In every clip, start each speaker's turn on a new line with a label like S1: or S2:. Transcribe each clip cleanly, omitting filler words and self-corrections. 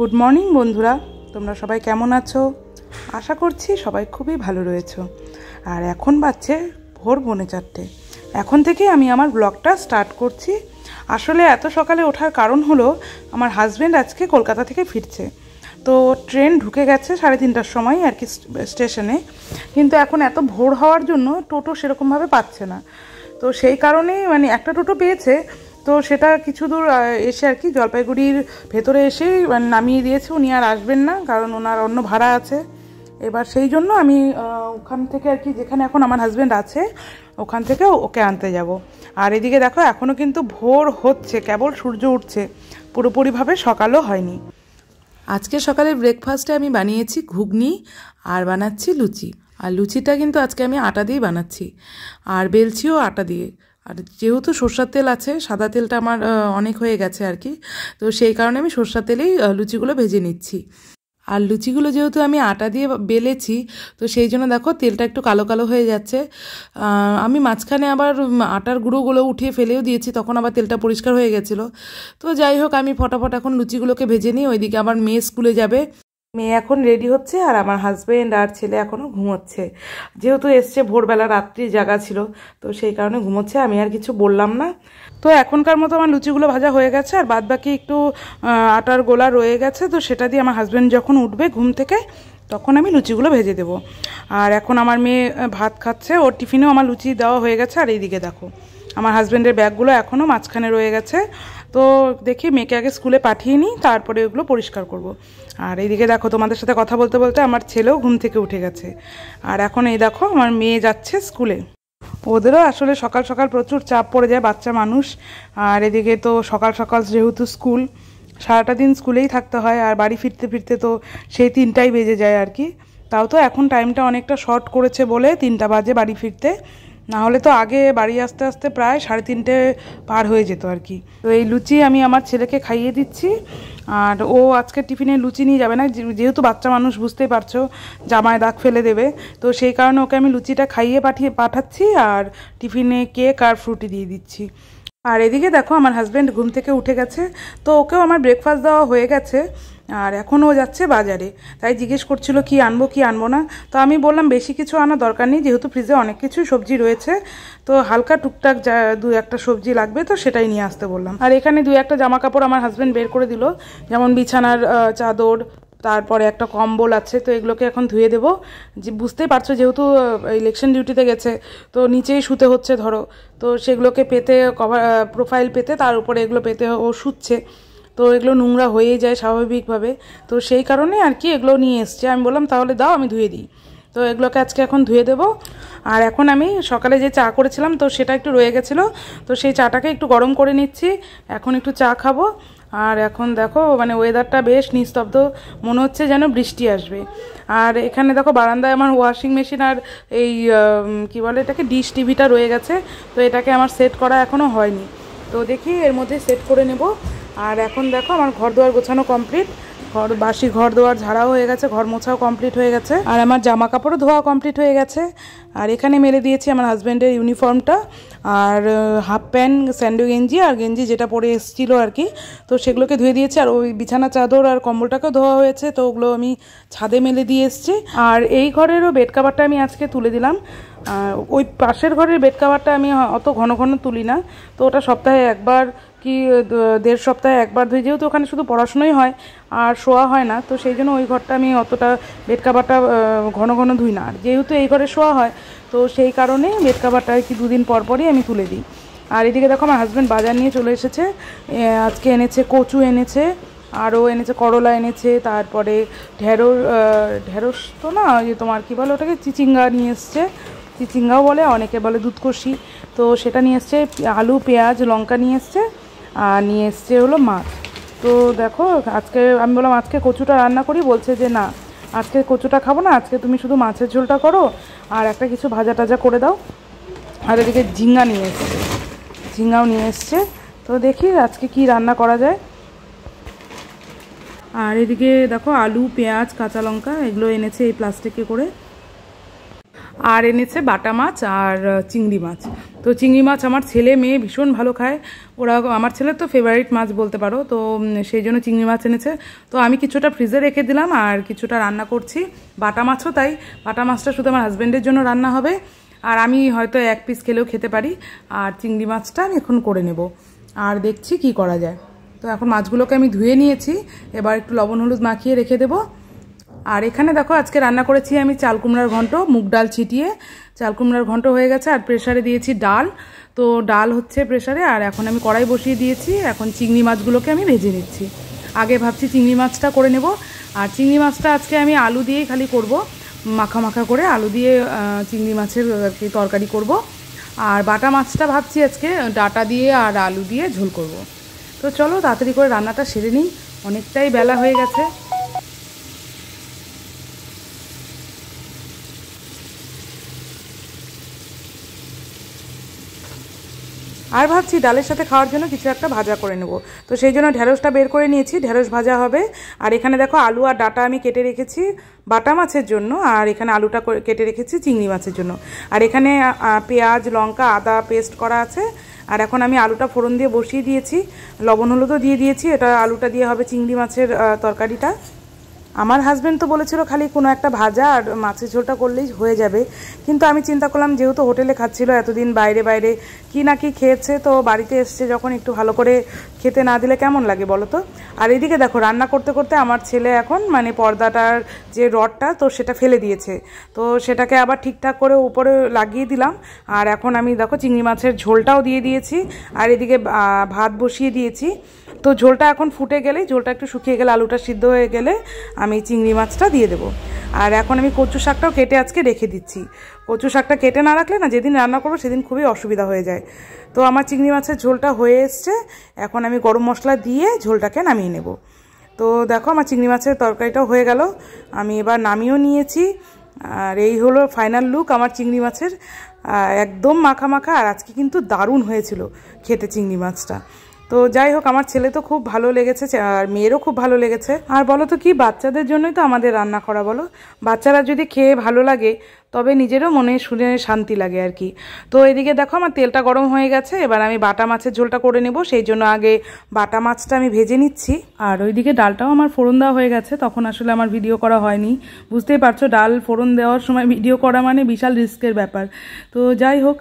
S1: Good morning বন্ধুরা, তোমরা সবাই কেমন আছো? আশা করছি সবাই খুবই ভালো রয়েছো। আর এখন বাজছে ভোর 4:45। এখন থেকে আমি আমার ব্লগটা স্টার্ট করছি। আসলে এত সকালে ওঠার কারণ হলো আমার হাজব্যান্ড আজকে কলকাতা থেকে ফিরছে, তো ট্রেন ঢুকে গেছে 3:30টার সময় আর কি স্টেশনে। কিন্তু এখন এত ভোর হওয়ার জন্য টোটো সেরকমভাবে পাচ্ছে না, তো সেই কারণেই একটা টোটো পেয়েছে, তো সেটা কিছু দূর এসে আর কি জলপাইগুড়ির ভেতরে এসে নামিয়ে দিয়েছে। উনি আর আসবেন না, কারণ ওনার অন্য ভাড়া আছে। এবার সেই জন্য আমি ওখান থেকে আর কি, যেখানে এখন আমার হাজব্যান্ড আছে ওখান থেকে ওকে আনতে যাব। আর এদিকে দেখো এখনও কিন্তু ভোর হচ্ছে, কেবল সূর্য উঠছে, পুরোপুরিভাবে সকালও হয়নি। আজকে সকালে ব্রেকফাস্টে আমি বানিয়েছি ঘুগনি আর বানাচ্ছি লুচি। আর লুচিটা কিন্তু আজকে আমি আটা দিয়েই বানাচ্ছি, আর বেলছিও আটা দিয়ে। আর যেহেতু সরষের তেল আছে, সাদা তেলটা আমার অনেক হয়ে গেছে আর কি, তো সেই কারণে আমি সরষের তেলেই লুচিগুলো ভেজে নিচ্ছি। আর লুচিগুলো যেহেতু আমি আটা দিয়ে বেলেছি, তো সেই জন্য দেখো তেলটা একটু কালো কালো হয়ে যাচ্ছে। আমি মাঝখানে আবার আটার গুঁড়োগুলো উঠিয়ে ফেলেও দিয়েছি, তখন আবার তেলটা পরিষ্কার হয়ে গেছিলো। তো যাই হোক, আমি ফটাফট এখন লুচিগুলোকে ভেজে নিই। ওইদিকে আবার মেয়ে স্কুলে যাবে, মেয়ে এখন রেডি হচ্ছে, আর আমার হাজব্যান্ড আর ছেলে এখনও ঘুমোচ্ছে। যেহেতু এসছে ভোরবেলা, রাত্রি জাগা ছিল, তো সেই কারণে ঘুমোচ্ছে। আমি আর কিছু বললাম না। তো এখনকার মতো আমার লুচিগুলো ভাজা হয়ে গেছে, আর বাদ বাকি একটু আটার গোলা রয়ে গেছে, তো সেটা দিয়ে আমার হাজব্যান্ড যখন উঠবে ঘুম থেকে তখন আমি লুচিগুলো ভেজে দেবো। আর এখন আমার মেয়ে ভাত খাচ্ছে, ওর টিফিনেও আমার লুচি দেওয়া হয়ে গেছে। আর এইদিকে দেখো আমার হাজব্যান্ডের ব্যাগগুলো এখনও মাঝখানে রয়ে গেছে, তো দেখি মেয়েকে আগে স্কুলে পাঠিয়ে নিই, তারপরে ওগুলো পরিষ্কার করব। আর এইদিকে দেখো তোমাদের সাথে কথা বলতে বলতে আমার ছেলেও ঘুম থেকে উঠে গেছে। আর এখন এই দেখো আমার মেয়ে যাচ্ছে স্কুলে। ওদেরও আসলে সকাল সকাল প্রচুর চাপ পড়ে যায়, বাচ্চা মানুষ। আর এদিকে তো সকাল সকাল যেহেতু স্কুল, সারাটা দিন স্কুলেই থাকতে হয়, আর বাড়ি ফিরতে ফিরতে তো সেই 3টাই বেজে যায় আর কি। তাও তো এখন টাইমটা অনেকটা শর্ট করেছে বলে 3টা বাজে বাড়ি ফিরতে, না হলে তো আগে বাড়ি আসতে আসতে প্রায় 3:30 পার হয়ে যেত আর কি। তো এই লুচি আমি আমার ছেলেকে খাইয়ে দিচ্ছি। আর ও আজকে টিফিনে লুচি নিয়ে যাবে না, যেহেতু বাচ্চা মানুষ, বুঝতেই পারছো, জামায় দাগ ফেলে দেবে, তো সেই কারণে ওকে আমি লুচিটা খাইয়ে পাঠাচ্ছি, আর টিফিনে কেক আর ফ্রুটি দিয়ে দিচ্ছি। আর এদিকে দেখো আমার হাজব্যান্ড ঘুম থেকে উঠে গেছে, তো ওকেও আমার ব্রেকফাস্ট দেওয়া হয়ে গেছে। আর এখন ও যাচ্ছে বাজারে, তাই জিজ্ঞেস করছিল কি আনবো কি আনবো না। তো আমি বললাম বেশি কিছু আনার দরকার নেই, যেহেতু ফ্রিজে অনেক কিছুই সবজি রয়েছে, তো হালকা টুকটাক যা 2-1টা সবজি লাগবে, তো সেটাই নিয়ে আসতে বললাম। আর এখানে 2-1টা জামা কাপড় আমার হাজব্যান্ড বের করে দিল, যেমন বিছানার চাদর, তারপরে একটা কম্বল আছে, তো এগুলোকে এখন ধুয়ে দেবো। যে বুঝতেই পারছো, যেহেতু ইলেকশন ডিউটিতে গেছে, তো নিচেই শুতে হচ্ছে ধরো, তো সেগুলোকে পেতে, কভার প্রোফাইল পেতে, তার উপরে এগুলো পেতে ও শুচ্ছে, তো এগুলো নোংরা হয়েই যায় স্বাভাবিকভাবে, তো সেই কারণে আর কি এগুলো নিয়ে এসছে। আমি বললাম তাহলে দাও আমি ধুয়ে দিই, তো এগুলোকে আজকে এখন ধুয়ে দেবো। আর এখন আমি সকালে যে চা করেছিলাম, তো সেটা একটু রয়ে গেছিলো, তো সেই চাটাকে একটু গরম করে নিচ্ছি, এখন একটু চা খাবো। আর এখন দেখো ওয়েদারটা বেশ নিস্তব্ধ, মনে হচ্ছে যেন বৃষ্টি আসবে। আর এখানে দেখো বারান্দায় আমার ওয়াশিং মেশিন আর এই কি বলে এটাকে, ডিশ টিভিটা রয়ে গেছে, তো এটাকে আমার সেট করা এখনও হয়নি, তো দেখি এর মধ্যে সেট করে নেব। আর এখন দেখো আমার ঘর দুয়ার গোছানো কমপ্লিট, বাসি ঘর দুয়ার ঝাড়াও হয়ে গেছে, ঘর মোছাও কমপ্লিট হয়ে গেছে, আর আমার জামা কাপড়ও ধোয়া কমপ্লিট হয়ে গেছে। আর এখানে মেলে দিয়েছি আমার হাজব্যান্ডের ইউনিফর্মটা, আর হাফ প্যান্ট, স্যান্ডো গেঞ্জি আর গেঞ্জি যেটা পরে এসেছিলো আর কি, তো সেগুলোকে ধুয়ে দিয়েছি। আর ওই বিছানা চাদর আর কম্বলটাকেও ধোয়া হয়েছে, তো ওগুলো আমি ছাদে মেলে দিয়ে এসেছি। আর এই ঘরেরও বেড কাভারটা আমি আজকে তুলে দিলাম। ওই পাশের ঘরের বেড কাভারটা আমি অত ঘন ঘন তুলি না, তো ওটা সপ্তাহে একবার কি 1.5 সপ্তাহে একবার ধুই, যেহেতু ওখানে শুধু পড়াশোনাই হয় আর শোয়া হয় না, তো সেই জন্য ওই ঘরটা আমি অতটা বেড কাভারটা ঘন ঘন ধুই না। আর যেহেতু এই ঘরে শোয়া হয়, তো সেই কারণে বেড কাভারটা আর কি 2 দিন পর পরই আমি তুলে দিই। আর এদিকে দেখো আমার হাজব্যান্ড বাজার নিয়ে চলে এসেছে, আজকে এনেছে কচু এনেছে, আরও এনেছে করলা এনেছে, তারপরে ঢেঁড়স তো না, ওই যে তোমার কী বলে ওটাকে, চিচিঙ্গা নিয়ে এসছে, চিচিঙ্গাও বলে, অনেকে বলে দুধকষি, তো সেটা নিয়ে এসছে, আলু পেঁয়াজ লঙ্কা নিয়ে এসছে, আর নিয়ে এসছে হলো মাছ। তো দেখো আজকে আমি বললাম আজকে কচুটা রান্না করি, বলছে যে না আজকে কচুটা খাবো না, আজকে তুমি শুধু মাছের ঝোলটা করো আর একটা কিছু ভাজা টাজা করে দাও। আর এদিকে ঝিঙ্গা নিয়ে এসছে, ঝিঙ্গাও নিয়ে এসছে, তো দেখি আজকে কি রান্না করা যায়। আর এদিকে দেখো আলু পেঁয়াজ কাঁচা লঙ্কা এগুলো এনেছে এই প্লাস্টিকে করে, আর এনেছে বাটা মাছ আর চিংড়ি মাছ, তো চিংড়ি মাছ আমার ছেলে মেয়ে ভীষণ ভালো খায়, ওরা আমার ছেলের তো ফেভারিট মাছ বলতে পারো। তো সেই জন্য চিংড়ি মাছ এনেছে। তো আমি কিছুটা ফ্রিজে রেখে দিলাম আর কিছুটা রান্না করছি। বাটা মাছও তাই, বাটা মাছটা শুধু আমার হাজব্যান্ডের জন্য রান্না হবে, আর আমি হয়তো এক পিস খেলেও খেতে পারি। আর চিংড়ি মাছটা আমি এখন করে নেব, আর দেখছি কি করা যায়। তো এখন মাছগুলোকে আমি ধুয়ে নিয়েছি, এবার একটু লবণ হলুদ মাখিয়ে রেখে দেবো। আর এখানে দেখো আজকে রান্না করেছি আমি চাল কুমড়ার ঘন্ট, মুগ ডাল ছিটিয়ে চাল কুমড়ার ঘন্ট হয়ে গেছে। আর প্রেসারে দিয়েছি ডাল, তো ডাল হচ্ছে প্রেসারে। আর এখন আমি কড়াই বসিয়ে দিয়েছি, এখন চিংড়ি মাছগুলোকে আমি ভেজে নিচ্ছি। আগে ভাবছি চিংড়ি মাছটা করে নেব, আর চিংড়ি মাছটা আজকে আমি আলু দিয়েই খালি করব, মাখা মাখা করে আলু দিয়ে চিংড়ি মাছের আর কি তরকারি করব। আর বাটা মাছটা ভাবছি আজকে ডাটা দিয়ে আর আলু দিয়ে ঝোল করব। তো চলো তাড়াতাড়ি করে রান্নাটা সেরে নিই, অনেকটাই বেলা হয়ে গেছে। আর ভাবছি ডালের সাথে খাওয়ার জন্য কিছু একটা ভাজা করে নেব। তো সেই জন্য ঢেঁড়সটা বের করে নিয়েছি, ঢেঁড়স ভাজা হবে। আর এখানে দেখো আলু আর ডাটা আমি কেটে রেখেছি বাটা মাছের জন্য, আর এখানে আলুটা কেটে রেখেছি চিংড়ি মাছের জন্য। আর এখানে পেঁয়াজ লঙ্কা আদা পেস্ট করা আছে। আর এখন আমি আলুটা ফোড়ন দিয়ে বসিয়ে দিয়েছি, লবণ হলুদও দিয়ে দিয়েছি। এটা আলুটা দিয়ে হবে চিংড়ি মাছের তরকারিটা। আমার হাজব্যান্ড তো বলেছিল খালি কোনো একটা ভাজা আর মাছের ঝোলটা করলেই হয়ে যাবে, কিন্তু আমি চিন্তা করলাম যেহেতু হোটেলে খাচ্ছিল এতদিন বাইরে বাইরে কি না কি খেয়েছে, তো বাড়িতে এসছে যখন একটু ভালো করে খেতে না দিলে কেমন লাগে বলো তো। আর এদিকে দেখো রান্না করতে করতে আমার ছেলে এখন মানে পর্দাটার যে রডটা তো সেটা ফেলে দিয়েছে, তো সেটাকে আবার ঠিকঠাক করে উপরে লাগিয়ে দিলাম। আর এখন আমি দেখো চিংড়ি মাছের ঝোলটাও দিয়ে দিয়েছি, আর এদিকে ভাত বসিয়ে দিয়েছি। তো ঝোলটা এখন ফুটে গেলে, ঝোলটা একটু শুকিয়ে গেলে, আলুটা সিদ্ধ হয়ে গেলে আমি চিংড়ি মাছটা দিয়ে দেবো। আর এখন আমি কচু শাকটাও কেটে আজকে রেখে দিচ্ছি। কচু শাকটা কেটে না রাখলে না যেদিন রান্না করবো সেদিন খুবই অসুবিধা হয়ে যায়। তো আমার চিংড়ি মাছের ঝোলটা হয়ে এসছে, এখন আমি গরম মশলা দিয়ে ঝোলটাকে নামিয়ে নেব। তো দেখো আমার চিংড়ি মাছের তরকারিটাও হয়ে গেল, আমি এবার নামিয়েও নিয়েছি। আর এই হলো ফাইনাল লুক আমার চিংড়ি মাছের, একদম মাখা মাখা। আর আজকে কিন্তু দারুণ হয়েছিল খেতে চিংড়ি মাছটা। তো যাই হোক আমার ছেলে তো খুব ভালো লেগেছে, আর মেয়েরও খুব ভালো লেগেছে। আর বলো তো কি, বাচ্চাদের জন্যই তো আমাদের রান্না করা, বলো। বাচ্চারা যদি খেয়ে ভালো লাগে তবে নিজেরও মনে শুনে শান্তি লাগে আর কি। তো এদিকে দেখো আমার তেলটা গরম হয়ে গেছে, এবার আমি বাটা মাছের ঝোলটা করে নেব। সেই জন্য আগে বাটা মাছটা আমি ভেজে নিচ্ছি। আর ওইদিকে ডালটাও আমার ফোড়ন দেওয়া হয়ে গেছে, তখন আসলে আমার ভিডিও করা হয়নি। বুঝতেই পারছো ডাল ফোড়ন দেওয়ার সময় ভিডিও করা মানে বিশাল রিস্কের ব্যাপার। তো যাই হোক,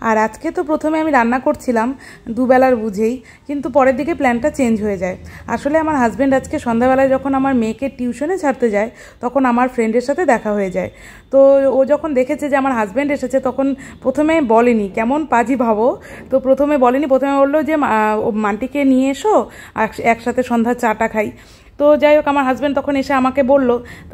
S1: আর আজকে তো প্রথমে আমি রান্না করছিলাম দুবেলার বুঝেই, কিন্তু পরের দিকে প্ল্যানটা চেঞ্জ হয়ে যায়। আসলে আমার হাজব্যান্ড আজকে সন্ধ্যাবেলায় যখন আমার মেয়েকে টিউশনে ছাড়তে যায় তখন আমার ফ্রেন্ডের সাথে দেখা হয়ে যায়। তো ও যখন দেখেছে যে আমার হাজব্যান্ড এসেছে তখন প্রথমে বলেনি, কেমন পাজি ভাবো। তো প্রথমে বলেনি, প্রথমে বললো যে মান্টিকে নিয়ে এসো একসাথে সন্ধ্যার চাটা খাই। তো যাই হোক আমার হাজব্যান্ড তখন এসে আমাকে বলল,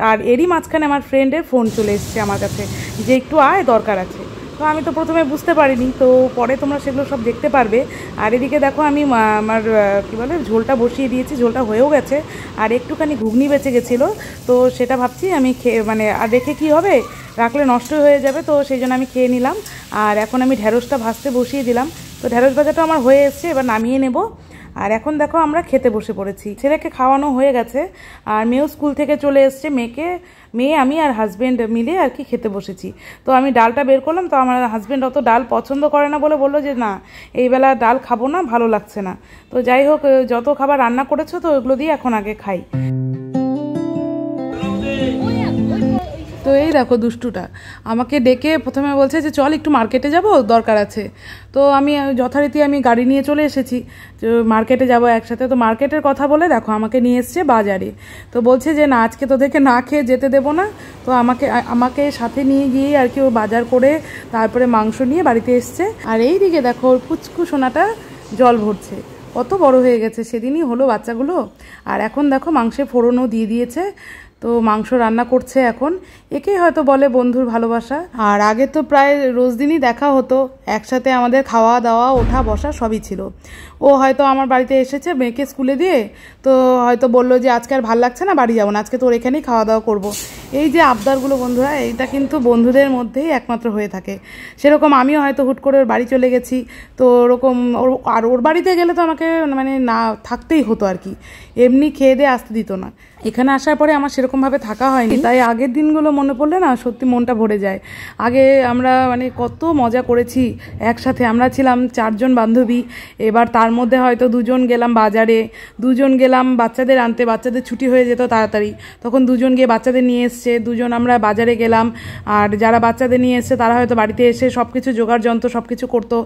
S1: আর এরই মাঝখানে আমার ফ্রেন্ডের ফোন চলে এসছে আমার কাছে যে একটু আয়, দরকার আছে। তো আমি তো প্রথমে বুঝতে পারিনি, তো পরে তোমরা সেগুলো সব দেখতে পারবে। আর এদিকে দেখো আমি আমার কী বলে ঝোলটা বসিয়ে দিয়েছি, ঝোলটা হয়েও গেছে। আর একটুখানি ঘুগনি বেঁচে গেছিলো, তো সেটা ভাবছি আমি খেয়ে মানে আর রেখে কী হবে, রাখলে নষ্ট হয়ে যাবে, তো সেই জন্য আমি খেয়ে নিলাম। আর এখন আমি ঢেঁড়সটা ভাজতে বসিয়ে দিলাম। তো ঢেঁড়স ভাজাটা আমার হয়ে এসছে, এবার নামিয়ে নেব। আর এখন দেখো আমরা খেতে বসে পড়েছি, ছেলেকে খাওয়ানো হয়ে গেছে আর মেয়েও স্কুল থেকে চলে এসছে। মেয়ে আমি আর হাজব্যান্ড মিলে আর কি খেতে বসেছি। তো আমি ডালটা বের করলাম, তো আমার হাজব্যান্ড অত ডাল পছন্দ করে না বলে বললো যে না এইবেলা ডাল খাবো না, ভালো লাগছে না। তো যাই হোক যত খাবার রান্না করেছো তো ওগুলো দিয়ে এখন আগে খাই। তো এই দেখো দুষ্টুটা আমাকে ডেকে প্রথমে বলছে যে চল একটু মার্কেটে যাব, দরকার আছে। তো আমি যথারীতি আমি গাড়ি নিয়ে চলে এসেছি, তো মার্কেটে যাব একসাথে। তো মার্কেটের কথা বলে দেখো আমাকে নিয়ে এসছে বাজারে। তো বলছে যে না আজকে তোদেরকে না খেয়ে যেতে দেবো না, তো আমাকে সাথে নিয়ে গিয়ে আর কি ও বাজার করে তারপরে মাংস নিয়ে বাড়িতে এসছে। আর এই দিকে দেখো ওর পুচকু সোনাটা জল ভরছে, কত বড় হয়ে গেছে, সেদিনই হলো বাচ্চাগুলো। আর এখন দেখো মাংসে ফোড়নও দিয়ে দিয়েছে, তো মাংস রান্না করছে এখন। একেই হয়তো বলে বন্ধুর ভালোবাসা। আর আগে তো প্রায় রোজ দিনই দেখা হতো, একসাথে আমাদের খাওয়া দাওয়া ওঠা বসা সবই ছিল। ও হয়তো আমার বাড়িতে এসেছে মেয়েকে স্কুলে দিয়ে, তো হয়তো বললো যে আজকে আর ভাল লাগছে না, বাড়ি যাবো না, আজকে তোর এখানেই খাওয়া দাওয়া করবো। এই যে আবদারগুলো বন্ধুরা, এইটা কিন্তু বন্ধুদের মধ্যেই একমাত্র হয়ে থাকে। সেরকম আমিও হয়তো হুট করে ওর বাড়ি চলে গেছি, তো ওরকম ওর বাড়িতে গেলে তো আমাকে মানে না থাকতেই হতো আর কি, এমনি খেয়ে দিয়ে আসতে দিত না। এখানে আসার পরে আমার সেরকমভাবে থাকা হয়নি, তাই আগের দিনগুলো মনে পড়লে না সত্যি মনটা ভরে যায়। আগে আমরা মানে কত মজা করেছি একসাথে। আমরা ছিলাম 4 জন বান্ধবী, এবার তার মধ্যে হয়তো 2 জন গেলাম বাজারে, 2 জন গেলাম বাচ্চাদের আনতে, বাচ্চাদের ছুটি হয়ে যেত তাড়াতাড়ি, তখন 2 জন গিয়ে বাচ্চাদের নিয়ে এসছে, 2 জন আমরা বাজারে গেলাম। আর যারা বাচ্চাদের নিয়ে এসছে তারা হয়তো বাড়িতে এসে সব কিছু জোগাড় যন্ত্র সব কিছু করতো,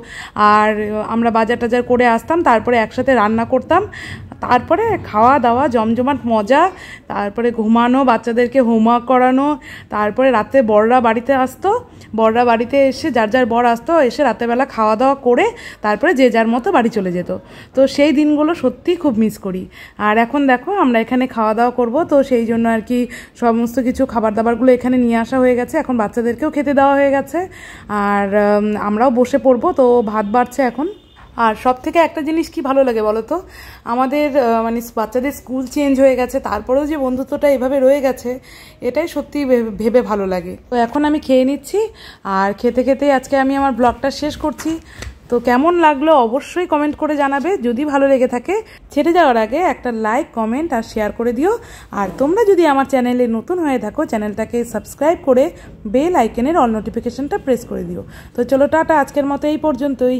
S1: আর আমরা বাজার টাজার করে আসতাম, তারপরে একসাথে রান্না করতাম, তারপরে খাওয়া দাওয়া জমজমাট মজা, তারপরে ঘুমানো, বাচ্চাদেরকে হোমওয়ার্ক করানো, তারপরে রাতে বড়রা বাড়িতে আসতো, বড়রা বাড়িতে এসে যার যার বর আসতো, এসে রাতেরবেলা খাওয়া দাওয়া করে তারপরে যে যার মতো বাড়ি চলে যেত। তো সেই দিনগুলো সত্যিই খুব মিস করি। আর এখন দেখো আমরা এখানে খাওয়া দাওয়া করব, তো সেই জন্য আর কি সমস্ত কিছু খাবার দাবারগুলো এখানে নিয়ে আসা হয়ে গেছে, এখন বাচ্চাদেরকেও খেতে দেওয়া হয়ে গেছে, আর আমরাও বসে পড়বো। তো ভাত বাড়ছে এখন। আর সব থেকে একটা জিনিস কি ভালো লাগে বলো তো, আমাদের মানে বাচ্চাদের স্কুল চেঞ্জ হয়ে গেছে, তারপরেও যে বন্ধুত্বটা এভাবে রয়ে গেছে, এটাই সত্যি ভেবে ভালো লাগে। তো এখন আমি খেয়ে নিচ্ছি, আর খেতে খেতে আজকে আমি আমার ব্লগটা শেষ করছি। তো কেমন লাগলো অবশ্যই কমেন্ট করে জানাবে। যদি ভালো লেগে থাকে ছেড়ে যাওয়ার আগে একটা লাইক, কমেন্ট আর শেয়ার করে দিও। আর তোমরা যদি আমার চ্যানেলে নতুন হয়ে থাকো, চ্যানেলটাকে সাবস্ক্রাইব করে বেল আইকনের অল নোটিফিকেশনটা প্রেস করে দিও। তো চলো টাটা, আজকের মতো এই পর্যন্তই।